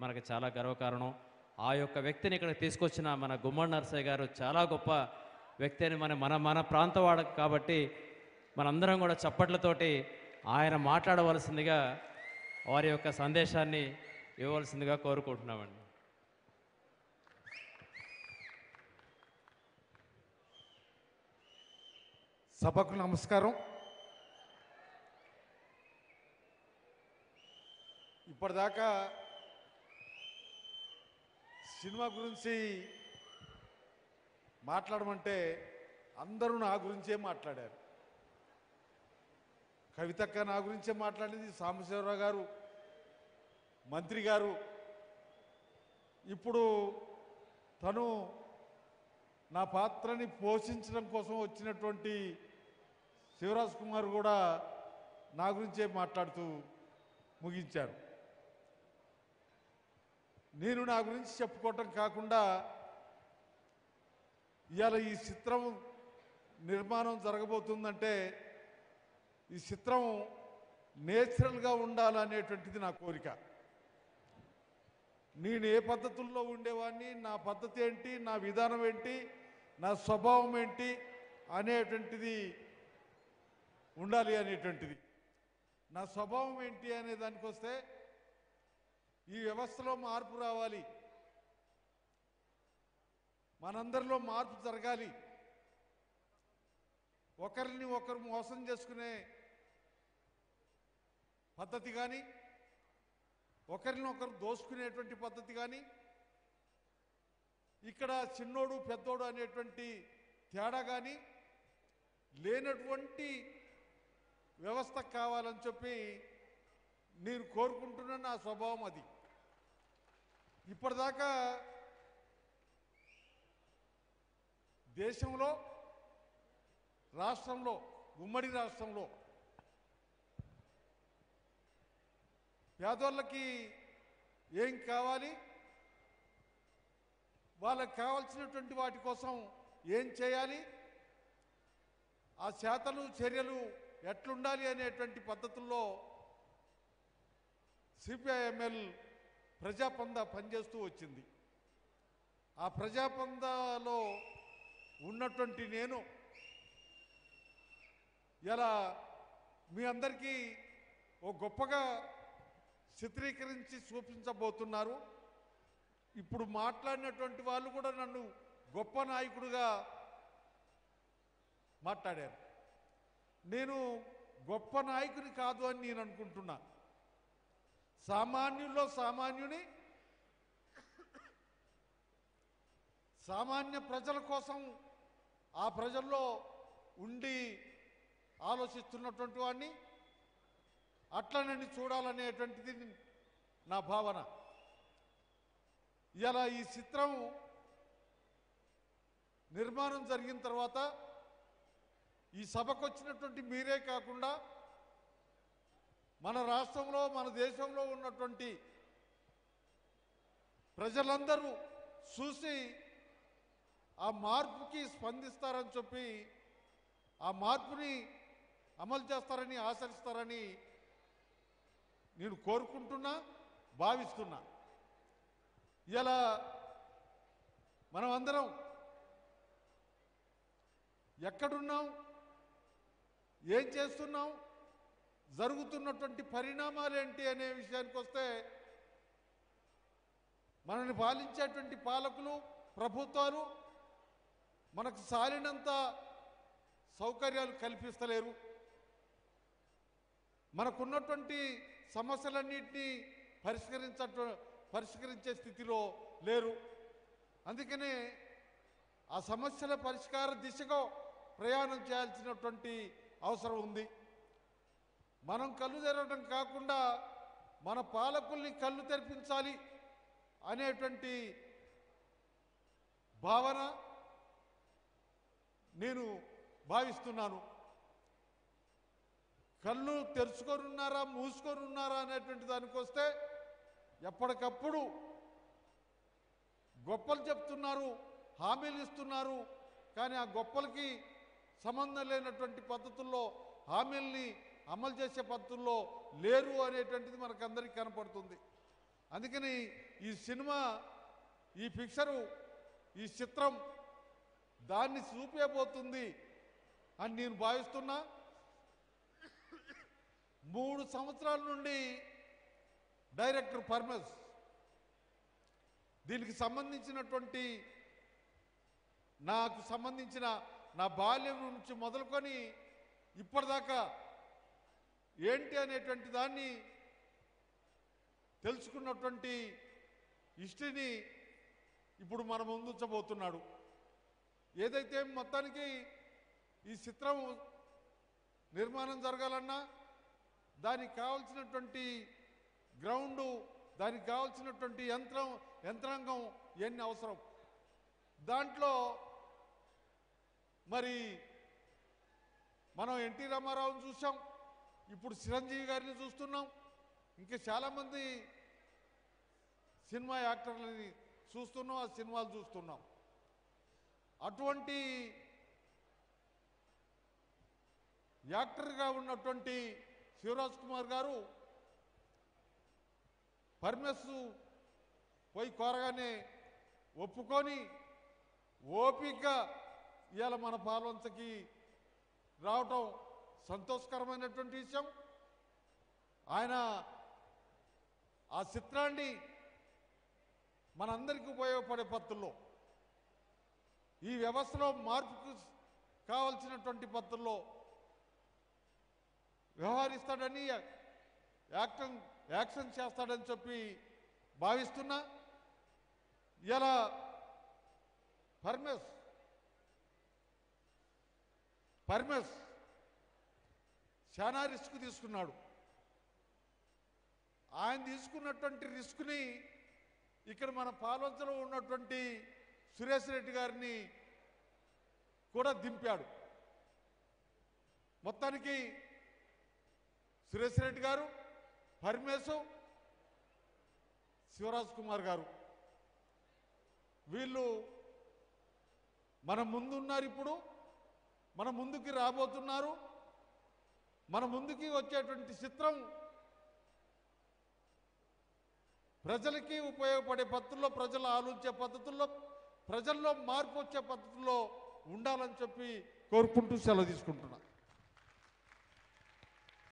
మనకు చాలా గర్వకారణం. ఆ యొక్క వ్యక్తిని ఇక్కడికి తీసుకొచ్చిన మన గుమ్మడి నరసయ్య గారు చాలా గొప్ప వ్యక్తి అని మన మన మన ప్రాంతవాడ కాబట్టి మనందరం కూడా చప్పట్లతోటి ఆయన మాట్లాడవలసిందిగా వారి యొక్క సందేశాన్ని ఇవ్వవలసిందిగా కోరుకుంటున్నామండి. సభకు నమస్కారం. ఇప్పటిదాకా సినిమా గురించి మాట్లాడమంటే అందరూ నా గురించే మాట్లాడారు. కవితక్క నా గురించే మాట్లాడింది, సాంబశివరావు గారు, మంత్రి గారు. ఇప్పుడు తను నా పాత్రని పోషించడం కోసం వచ్చినటువంటి శివరాజ్ కుమార్ కూడా నా గురించే మాట్లాడుతూ ముగించారు. నేను నా గురించి చెప్పుకోవటం కాకుండా ఇవాళ ఈ చిత్రం నిర్మాణం జరగబోతుందంటే ఈ చిత్రం నేచురల్గా ఉండాలనేటువంటిది నా కోరిక. నేను ఏ పద్ధతుల్లో ఉండేవాడిని, నా పద్ధతి ఏంటి, నా విధానం ఏంటి, నా స్వభావం ఏంటి అనేటువంటిది ఉండాలి అనేటువంటిది. నా స్వభావం ఏంటి అనే దానికి వస్తే ఈ వ్యవస్థలో మార్పు రావాలి, మనందరిలో మార్పు జరగాలి. ఒకరిని ఒకరు మోసం చేసుకునే పద్ధతి కానీ, ఒకరిని ఒకరు దోసుకునేటువంటి పద్ధతి కానీ, ఇక్కడ చిన్నోడు పెద్దోడు అనేటువంటి తేడా కానీ లేనటువంటి వ్యవస్థ కావాలని చెప్పి నేను కోరుకుంటున్న నా స్వభావం అది. ఇప్పటిదాకా దేశంలో, రాష్ట్రంలో, ఉమ్మడి రాష్ట్రంలో పేదోళ్ళకి ఏం కావాలి, వాళ్ళకి కావాల్సినటువంటి వాటి కోసం ఏం చేయాలి, ఆ చేతలు చర్యలు ఎట్లుండాలి అనేటువంటి పద్ధతుల్లో సిపిఐఎంఎల్ ప్రజాపంద పనిచేస్తూ వచ్చింది. ఆ ప్రజాపందలో ఉన్నటువంటి నేను ఇలా మీ అందరికీ ఓ గొప్పగా చిత్రీకరించి చూపించబోతున్నారు. ఇప్పుడు మాట్లాడినటువంటి వాళ్ళు కూడా నన్ను గొప్ప నాయకుడిగా మాట్లాడారు. నేను గొప్ప నాయకుని కాదు అని నేను అనుకుంటున్నా. సామాన్యుల్లో సామాన్యుని, సామాన్య ప్రజల కోసం ఆ ప్రజల్లో ఉండి ఆలోచిస్తున్నటువంటి వాడిని, అట్లనని చూడాలనేటువంటిది నా భావన. ఇలా ఈ చిత్రం నిర్మాణం జరిగిన తర్వాత ఈ సభకు వచ్చినటువంటి మీరే కాకుండా మన రాష్ట్రంలో, మన దేశంలో ఉన్నటువంటి ప్రజలందరూ చూసి ఆ మార్పుకి స్పందిస్తారని చెప్పి, ఆ మార్పుని అమలు చేస్తారని ఆశిస్తారని నేను కోరుకుంటున్నా, భావిస్తున్నా. ఇలా మనం అందరం ఎక్కడున్నాం, ఏం చేస్తున్నాం, జరుగుతున్నటువంటి పరిణామాలు ఏంటి అనే విషయానికి వస్తే మనల్ని పాలించేటువంటి పాలకులు, ప్రభుత్వాలు మనకు సాలినంత సౌకర్యాలు కల్పిస్తలేరు. మనకున్నటువంటి సమస్యలన్నింటినీ పరిష్కరించే స్థితిలో లేరు. అందుకనే ఆ సమస్యల పరిష్కార దిశగా ప్రయాణం చేయాల్సినటువంటి అవసరం ఉంది. మనం కళ్ళు తెరవడం కాకుండా మన పాలకుల్ని కళ్ళు తెరిపించాలి అనేటువంటి భావన నేను భావిస్తున్నాను. కళ్ళు తెరుచుకొని ఉన్నారా, మూసుకొని ఉన్నారా అనేటువంటి దానికి వస్తే ఎప్పటికప్పుడు గొప్పలు చెప్తున్నారు, హామీలు ఇస్తున్నారు. కానీ ఆ గొప్పలకి సంబంధం లేనటువంటి పద్ధతుల్లో, హామీల్ని అమలు చేసే పద్ధతుల్లో లేరు అనేటువంటిది మనకందరికీ కనపడుతుంది. అందుకని ఈ సినిమా, ఈ పిక్చరు, ఈ చిత్రం దాన్ని చూపేబోతుంది అని నేను భావిస్తున్నా. 3 సంవత్సరాల నుండి డైరెక్టర్ పర్మస్ దీనికి సంబంధించినటువంటి నాకు సంబంధించిన నా బాల్యం నుంచి మొదలుకొని ఇప్పటిదాకా ఏంటి అనేటువంటి దాన్ని తెలుసుకున్నటువంటి హిస్టరీని ఇప్పుడు మన ముందుంచబోతున్నాడు. ఏదైతే మొత్తానికి ఈ చిత్రం నిర్మాణం జరగాలన్నా దానికి కావాల్సినటువంటి గ్రౌండు, దానికి కావాల్సినటువంటి యంత్రాంగం ఇవన్నీ అవసరం. దాంట్లో మరి మనం ఎన్టీ రామారావుని చూసాం, ఇప్పుడు చిరంజీవి గారిని చూస్తున్నాం, ఇంకా చాలామంది సినిమా యాక్టర్లని చూస్తున్నాం, ఆ సినిమాలు చూస్తున్నాం. అటువంటి యాక్టర్గా ఉన్నటువంటి శివరాజ్ కుమార్ గారు పర్మిస్ పోయి కోరగానే ఒప్పుకొని ఓపికగా ఇవాళ మన పాల్వంచకి రావటం సంతోషకరమైనటువంటి విషయం. ఆయన ఆ చిత్రాన్ని మనందరికీ ఉపయోగపడే పద్ధతుల్లో, ఈ వ్యవస్థలో మార్పుకు కావలసినటువంటి పద్ధతుల్లో వ్యవహరిస్తాడని, యాక్షన్ చేస్తాడని చెప్పి భావిస్తున్నా. ఇలా పర్మస్ చాలా రిస్క్ తీసుకున్నాడు. ఆయన తీసుకున్నటువంటి రిస్క్ని ఇక్కడ మన పాల్వంచలో ఉన్నటువంటి సురేష్ రెడ్డి గారిని కూడా దింపాడు. మొత్తానికి సురేష్ రెడ్డి గారు, పరమేశు, శివరాజ్ కుమార్ గారు వీళ్ళు మన ముందున్నారు. ఇప్పుడు మన ముందుకి రాబోతున్నారు. మన ముందుకి వచ్చేటువంటి చిత్రం ప్రజలకి ఉపయోగపడే పద్ధతుల్లో, ప్రజలు ఆలోచించే పద్ధతుల్లో, ప్రజల్లో మార్పు వచ్చే పద్ధతుల్లో ఉండాలని చెప్పి కోరుకుంటూ సెలవు తీసుకుంటున్నా.